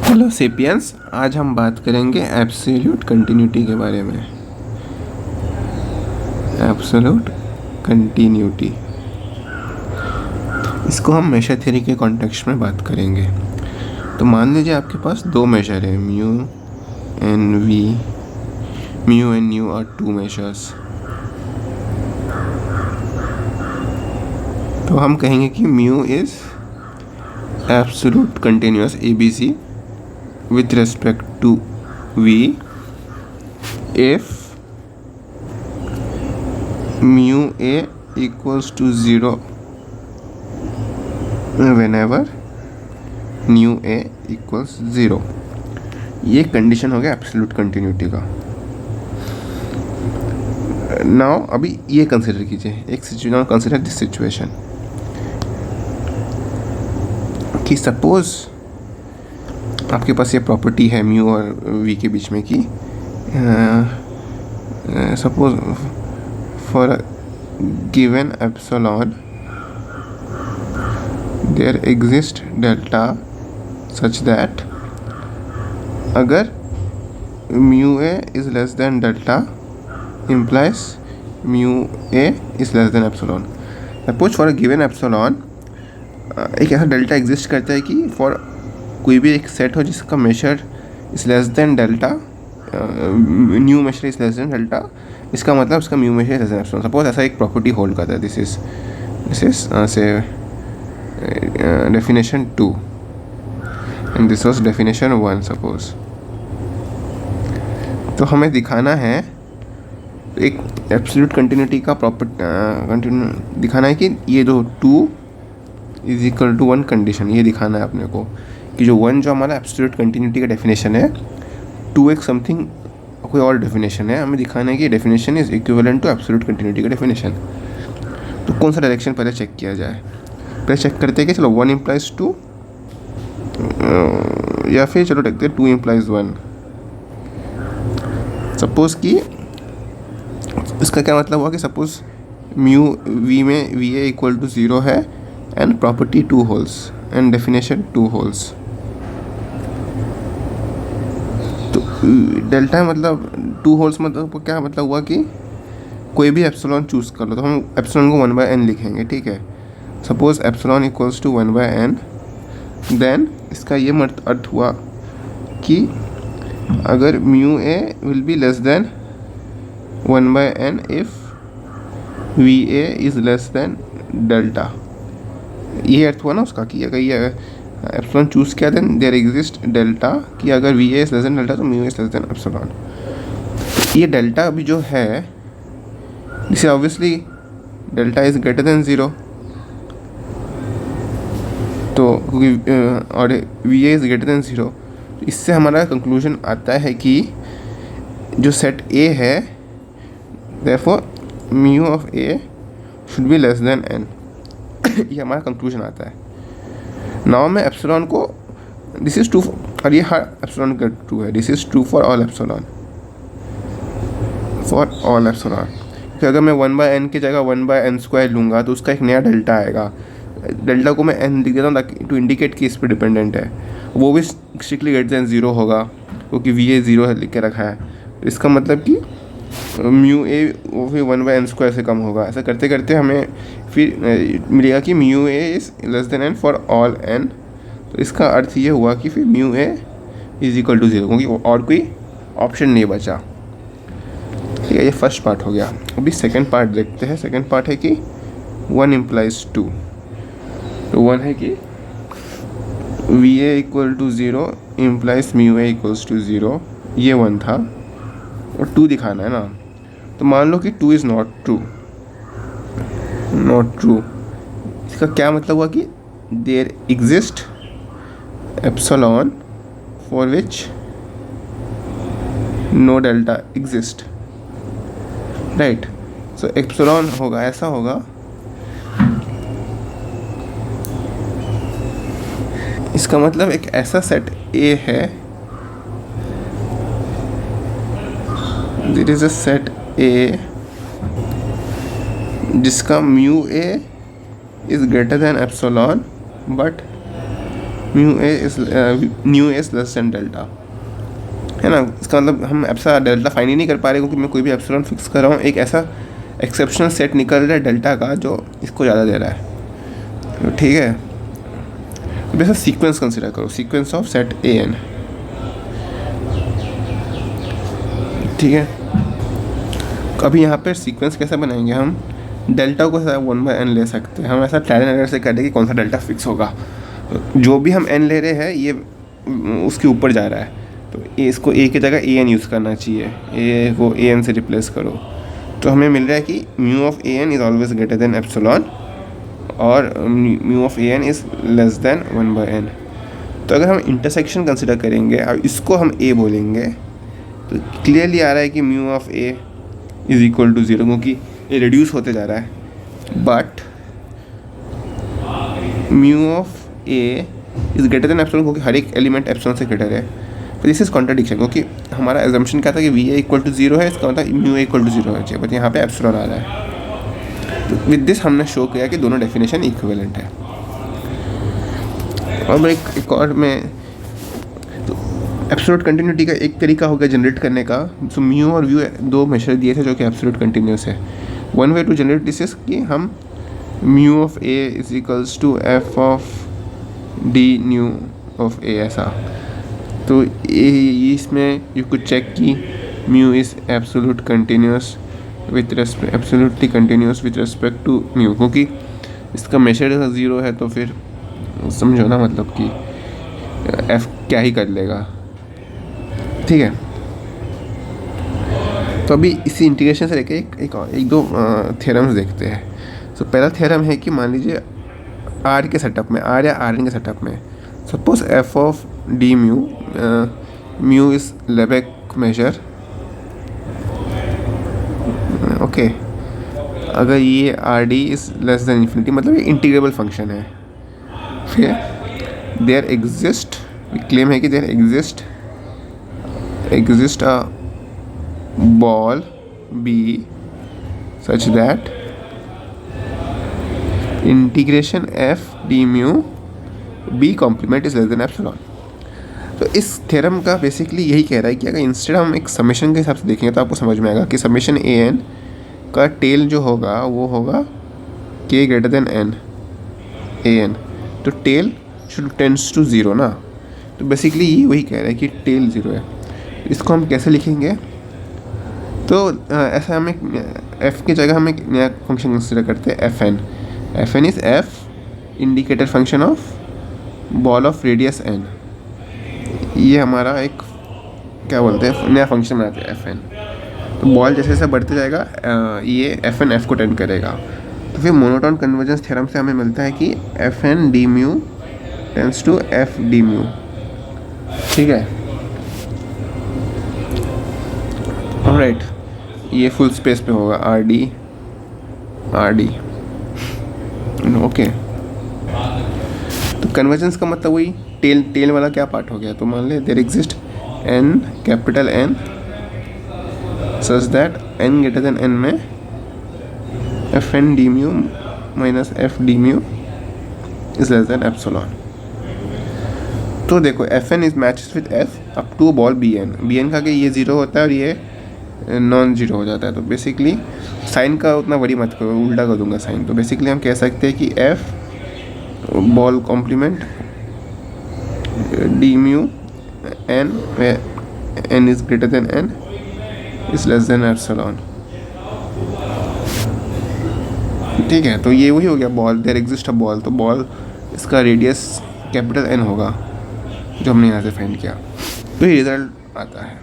Hello sapiens, आज हम बात करेंगे एब्सोल्यूट कंटिन्यूटी के बारे में। एब्सोल्यूट कंटिन्यूटी, इसको हम मेजर थ्योरी के कॉन्टेक्स्ट में बात करेंगे। तो मान लीजिए आपके पास दो मेजर है, mu and V. Mu and nu are two measures. तो हम कहेंगे कि mu is absolute continuous ABC with respect to V if mu A equals to 0 whenever nu A equals 0। ये कंडीशन हो गया एब्सोल्यूट कंटिन्यूटी का। Now अभी ये कंसिडर कीजिए, एक सिचुएशन, कंसिडर दिस सिचुएशन कि सपोज आपके पास ये प्रॉपर्टी है म्यू और वी के बीच में कि suppose for given epsilon there exist delta such that अगर mu A is less than delta implies mu A is less than epsilon. Suppose for given epsilon एक ऐसा डेल्टा एग्जिस्ट करता है कि फॉर कोई भी एक सेट हो जिसका measure is less than delta, nu measure is less than delta, इसका मतलब उसका mu measure is less than epsilon. Suppose ऐसा एक प्रॉपर्टी होल्ड करता है। This is say definition 2 and this was definition 1 suppose. तो हमें दिखाना है एक एब्सोल्यूट कंटिन्यूटी का प्रॉपर्टी दिखाना है कि ये दो 2 इज इक्वल टू 1 कंडीशन, ये दिखाना है अपने को कि जो 1 जो हमारा एब्सोल्यूट कंटिन्यूटी का डेफिनेशन है, 2x समथिंग कोई और डेफिनेशन है, हमें दिखाना है कि definition is equivalent to absolute continuity का डेफिनेशन। तो कौन सा डायरेक्शन पहले चेक किया जाए? पहले चेक करते हैं कि चलो 1 इम्प्लाइज 2 या फिर चलो देखते हैं 2 इम्प्लाइज 1। सपोज कि इसका क्या मतलब हुआ कि सपोज म्यू वी में वी ए इक्वल टू 0 है and property 2 holes and definition 2 holes. तो डेल्टा मतलब 2 होल्स मतलब क्या मतलब हुआ कि कोई भी एप्सिलॉन चूज़ कर लो, तो हम एप्सिलॉन को 1/n लिखेंगे, ठीक है। Suppose epsilon equals to 1/n, then इसका ये अर्थ हुआ कि अगर mu A will be less than 1/n if v A is less than delta. ये अर्थ हुआ ना उसका कि अगर ये एप्सिलॉन चूज़ किया देन देयर एग्जिस्ट डेल्टा, कि अगर v A is less than delta तो mu is less than epsilon. ये डेल्टा अभी जो है इसे obviously delta is greater then 0, तो क्योंकि और we A is greater then 0, तो इससे हमारा कंक्लूजन आता है कि जो सेट ए है therefore mu of A should be less than n। ये हमारा कंक्लूजन आता है। नाउ में एप्सिलॉन को दिस इज ट्रू, और ये हर एप्सिलॉन का ट्रू है, this is true for all epsilon, for all epsilon. क्योंकि अगर मैं 1/n की जगह 1/n² लूँगा तो उसका एक नया डेल्टा आएगा। डेल्टा को मैं n लिख देता हूँ ताकि टू इंडिकेट कि इस पर डिपेंडेंट है, वो भी स्ट्रिक्टली ग्रेटर देन 0 होगा क्योंकि वी ए 0 लिख के रखा है। तो इसका मतलब कि म्यू ए वो भी 1/n² से कम होगा। ऐसा करते करते हमें फिर मिलेगा कि mu A is less than n for all n। तो इसका अर्थ ये हुआ कि फिर mu A is equal to 0, क्योंकि और कोई ऑप्शन नहीं बचा। ठीक है, ये फर्स्ट पार्ट हो गया। अभी सेकंड पार्ट देखते हैं। सेकंड पार्ट है कि 1 इम्प्लाइज 2। तो 1 है कि V A equal to 0 implies mu A equals to 0, ये 1 था, और 2 दिखाना है ना। तो मान लो कि 2 is not true. Not true इसका क्या मतलब हुआ कि there exist epsilon for which no delta exist, right. So epsilon होगा, ऐसा होगा, इसका मतलब एक ऐसा सेट ए है, there is a set A जिसका mu A is greater than epsilon but nu is less than delta, है ना। इसका मतलब हम ऐसा डेल्टा फाइंड ही नहीं कर पा रहे क्योंकि मैं कोई भी एप्सिलॉन फिक्स कर रहा हूँ, एक ऐसा एक्सेप्शनल सेट निकल रहा है डेल्टा का जो इसको ज़्यादा दे रहा है। तो ठीक है, तो जैसे सीक्वेंस कंसिडर करो, sequence of set A N, ठीक है। अभी यहाँ पर सीक्वेंस कैसे बनाएंगे हम, डेल्टा को 1/n ले सकते हैं हम, ऐसा ट्रायल एंड एरर से कर दे कि कौन सा डेल्टा फिक्स होगा। जो भी हम n ले रहे हैं ये उसके ऊपर जा रहा है, तो इसको a की जगह an यूज़ करना चाहिए, a को an से रिप्लेस करो, तो हमें मिल रहा है कि mu of an is always greater than epsilon और mu of an is less than 1/n। तो अगर हम इंटरसेक्शन कंसिडर करेंगे और इसको हम a बोलेंगे तो क्लियरली आ रहा है कि mu of a is equal to 0, क्योंकि ये रिड्यूस होते जा रहा है। But mu of a is greater than epsilon, क्योंकि हर एक एलिमेंट एप्सिलॉन से ग्रेटर है। तो दिस इज़ कॉन्ट्राडिक्शन, क्योंकि हमारा एजम्पशन क्या था कि वी ए इक्वल टू 0 है, इसका मतलब म्यू ए इक्वल टू 0 होना चाहिए, बट यहाँ पे एप्सिलॉन आ रहा है। तो विद दिस हमने शो किया कि दोनों डेफिनेशन इक्विवेलेंट है। और एक और में तो एब्सोल्यूट कंटिन्यूटी का एक तरीका हो गया जनरेट करने का। सो म्यू और व्यू दो मेजर दिए थे जो कि एब्सोल्यूट कंटिन्यूस है। One way to generate this is कि हम mu of A is equals to F of D nu of A, ऐसा। तो इसमें यू कुड चेक कि mu is absolute continuous with respect, absolutely continuous with respect to mu, क्योंकि इसका major 0 है, तो फिर समझो ना, मतलब कि एफ क्या ही कर लेगा, ठीक है। तो अभी इसी इंटीग्रेशन से लेके एक दो थ्योरम्स देखते हैं। तो पहला थ्योरम है कि मान लीजिए आर के सेटअप में, आर या आर एन के सेटअप में, suppose F of D mu, mu is Lebesgue measure, okay. अगर ये R D is less than infinity, मतलब ये इंटीग्रेबल फंक्शन है। फिर देयर एग्जिस्ट, क्लेम है कि there exist a ball B such that integration F D mu B complement is less than epsilon. तो इस थ्योरम का बेसिकली यही कह रहा है कि अगर इंस्टेड हम एक समेशन के हिसाब से देखेंगे तो आपको समझ में आएगा कि समेशन ए एन का टेल जो होगा वो होगा K greater than N A N, तो टेल शुड टेंड्स टू 0 ना। तो बेसिकली ये वही कह रहा है कि टेल 0 है। इसको हम कैसे लिखेंगे, तो ऐसा हम एक एफ की जगह हम एक नया फंक्शन कंसिडर करते हैं, F N is F indicator function of ball of radius N. ये हमारा एक क्या बोलते हैं नया फंक्शन बनाते हैं एफ एन। तो बॉल जैसे जैसे बढ़ते जाएगा ये एफ एन एफ को टेंड करेगा। तो फिर मोनोटोन कन्वर्जेंस थ्योरम से हमें मिलता है कि F N D mu tends to F D mu, ठीक है। ऑलराइट, ये फुल स्पेस पे होगा आर डी ओके। तो कन्वर्जेंस का मतलब वही टेल वाला क्या पार्ट हो गया। तो मान ले there exist N capital N such that N greater than N में F N D mu minus F D mu is less than epsilon. तो देखो F N is matches with F up to ball B N का कि ये 0 होता है और ये नॉन 0 हो जाता है। तो बेसिकली साइन का उतना वरी मत करो, उल्टा कर दूंगा साइन। तो बेसिकली हम कह सकते हैं कि F ball complement D mu N N is greater than N is less than epsilon, ठीक है। तो ये वही हो गया ball, there exist a ball. तो बॉल इसका रेडियस कैपिटल एन होगा जो हमने यहाँ से फाइंड किया। तो ये रिजल्ट आता है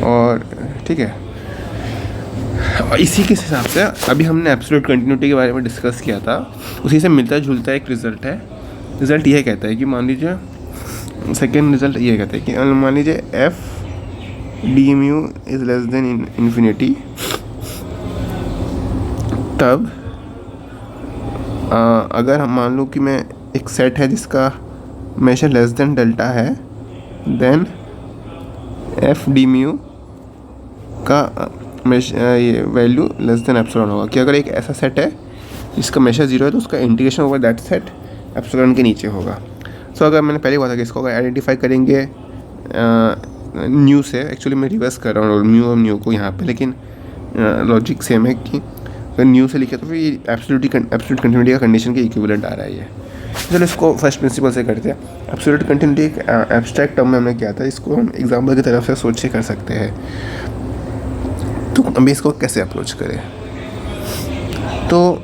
और ठीक है। और इसी के हिसाब से अभी हमने एब्सोल्यूट कंटिन्यूटी के बारे में डिस्कस किया था, उसी से मिलता जुलता एक रिज़ल्ट है। रिज़ल्ट ये कहता है कि मान लीजिए सेकेंड रिज़ल्ट ये कहता है कि मान लीजिए F D mu is less than infinity, तब अगर हम मान लो कि मैं एक सेट है जिसका मेजर लेस देन डेल्टा है, देन एफ डी म्यू का ये वैल्यू लेस देन एप्सिलॉन होगा। कि अगर एक ऐसा सेट है जिसका मेजर 0 है तो उसका integration over that set epsilon के नीचे होगा। सो अगर मैंने पहले कहा था कि इसको अगर आइडेंटिफाई करेंगे न्यू से, एक्चुअली मैं रिवर्स कर रहा हूँ म्यू और न्यू को यहाँ पे, लेकिन लॉजिक सेम है कि अगर न्यू से लिखे तो फिर एब्सोल्यूट कंटिन्यूटी का कंडीशन के इक्विवेलेंट आ रहा है ये। चलो इसको फर्स्ट प्रिंसिपल से करते हैं। एब्सोल्यूट कंटिन्यूटी एक एब्स्ट्रैक्ट टर्म में हमने किया था, इसको हम एग्जाम्पल की तरफ से सोच के कर सकते हैं। तो अभी इसको कैसे अप्रोच करें? तो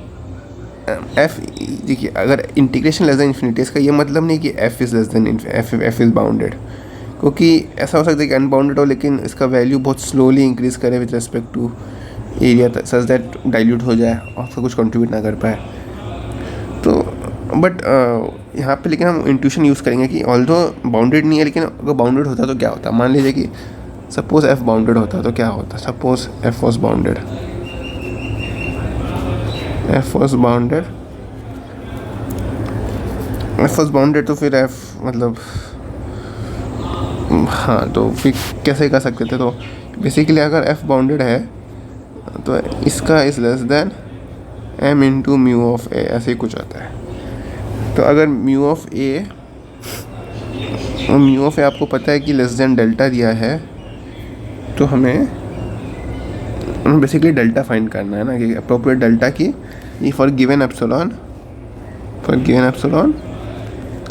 एफ, देखिए अगर इंटीग्रेशन लेस देन इन्फिनिटी, इसका ये मतलब नहीं कि F is less then F is bounded, क्योंकि ऐसा हो सकता है कि अनबाउंडेड हो लेकिन इसका वैल्यू बहुत स्लोली इंक्रीज करे with respect to area, such that dilute हो जाए और उसका कुछ कंट्रीब्यूट ना कर पाए। तो बट यहाँ पे लेकिन हम इंट्यूशन यूज़ करेंगे कि ऑल्दो बाउंडेड नहीं है, लेकिन अगर बाउंडेड होता तो क्या होता। मान लीजिए कि सपोज एफ बाउंडेड होता तो क्या होता। Suppose F was bounded, F was bounded तो फिर एफ मतलब, हाँ तो फिर कैसे कर सकते थे? तो बेसिकली अगर एफ बाउंडेड है तो इसका is less than M into mu of A, ऐसे ही कुछ होता है। तो अगर म्यू ऑफ ए आपको पता है कि लेस देन डेल्टा दिया है, तो हमें बेसिकली डेल्टा फाइंड करना है ना, कि अप्रोप्रिएट डेल्टा की फॉर गिवन एप्सिलॉन,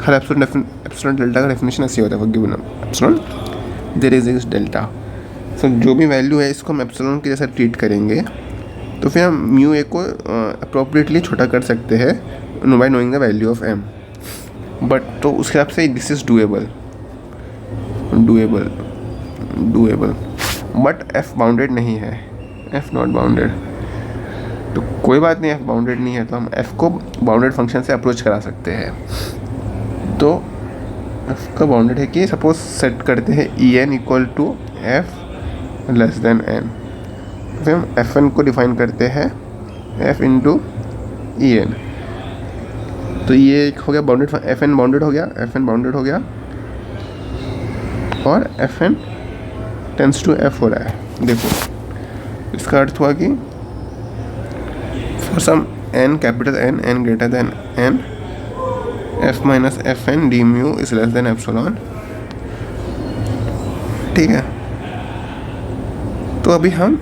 हर एप्सिलॉन डेल्टा का डेफिनेशन ऐसे होता है, for given epsilon there is X delta. So जो भी वैल्यू है इसको हम एप्सिलॉन के जैसा ट्रीट करेंगे, तो फिर हम म्यू ए को अप्रोप्रिएटली छोटा कर सकते हैं by knowing the value of M. But तो उस हिसाब से this is doable, but F bounded नहीं है, एफ नॉट बाउंडेड। तो कोई बात नहीं, एफ बाउंडेड नहीं है तो हम एफ को बाउंडेड फंक्शन से अप्रोच करा सकते हैं। तो एफ का बाउंडेड है कि सपोज सेट करते हैं E N equal to F less than N, फिर हम एफ एन को डिफाइन करते हैं एफ इंटू ई एन। तो ये एक हो गया बाउंडेड, एफ एन बाउंडेड हो गया, और F N tends to F हो रहा है। देखो इसका अर्थ हुआ कि for some N capital N greater than N, F minus F N D mu is less than epsilon. ठीक है, तो अभी हम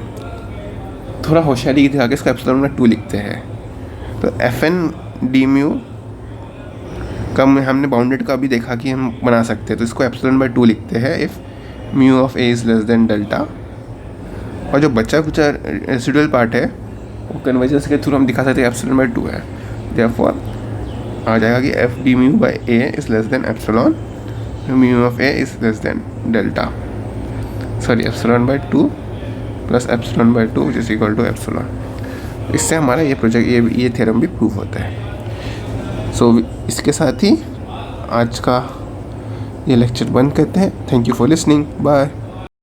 थोड़ा होशियारी दिखा के इसका एप्सिलॉन में 2 लिखते हैं। तो एफ एन डी म्यू का हमने बाउंडेड का अभी देखा कि हम बना सकते हैं, तो इसको एप्सिलॉन बाय 2 लिखते हैं if mu of A is less than delta. और जो बचा कुछ रेसिडुअल पार्ट है वो कन्वर्जेंस के थ्रू हम दिखा सकते हैं एप्सिलॉन बाय 2 है। देयरफॉर आ जाएगा कि F D mu by A is less than epsilon, mu of A is less than delta, sorry epsilon by 2 plus epsilon by 2 which is equal to epsilon. इससे हमारा ये प्रोजेक्ट ये theorem भी prove होता है। सो इसके साथ ही आज का ये लेक्चर बंद करते हैं। Thank you for listening, bye.